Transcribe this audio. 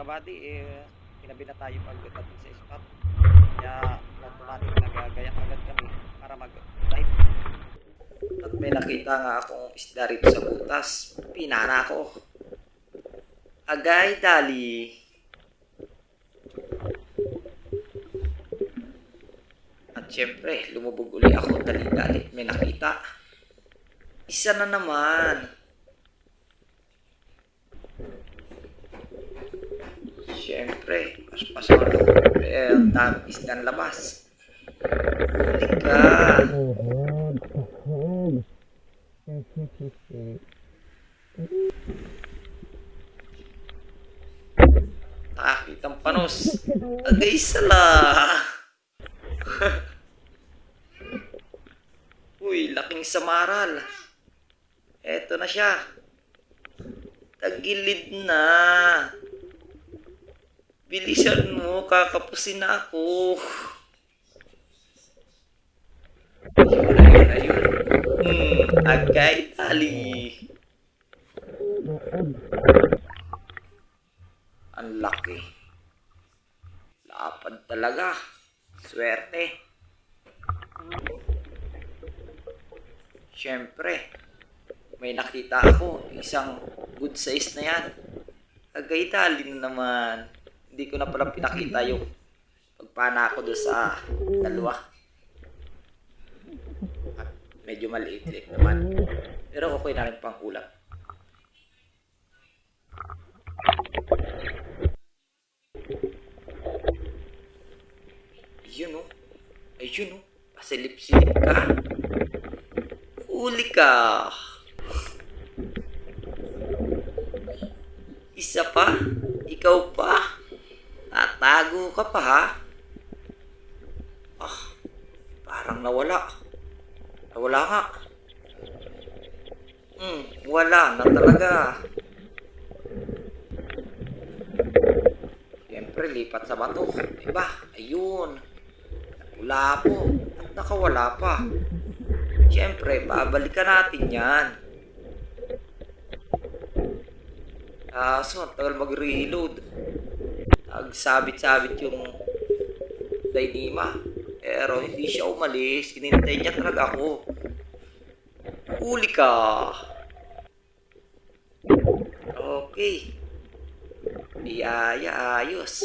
kabady, kinabi na tayo pagdating sa spot. Kaya automatic nagagayak agad kami para mag-dive. At may nakita nga akong isda rito sa butas. Pinana ko. Agay, dali. At syempre, lumubog uli ako dali-dali. May nakita. Isa na naman. Siyempre, paspasan ang loob. Ang daming isdang labas. Huli ka. Nakakitang panos. Agay sala. Uy, laking samaral. Eto na siya. Tagilid na. Bilisan mo, kakapusin na ako. Ayun. Agay, tali. Ang laki. Lapad talaga. Swerte. Siyempre, may nakita ako. Isang good size na yan. Agay, tali na naman. Hindi ko na pala pinakita yung pagpana ko doon sa dalawa. At medyo maliit-liit naman. Pero okay na rin pang ulam. Ayun o. Ayun o. Pasilip-silip ka. Huli ka. Isa pa? Ikaw pa? Tatago ka pa ha? Parang nawala. Nawala nga. Wala na talaga. Siyempre, lipat sa bato. Diba? Ayun. Wala po. At nakawala pa. Siyempre, babalikan natin yan. So, tagal mag-reload. Nagsabit-sabit yung Dynama. Pero hindi siya umalis. Hinintay niya talaga ako. Huli ka. Okay. Biyaya, ayos.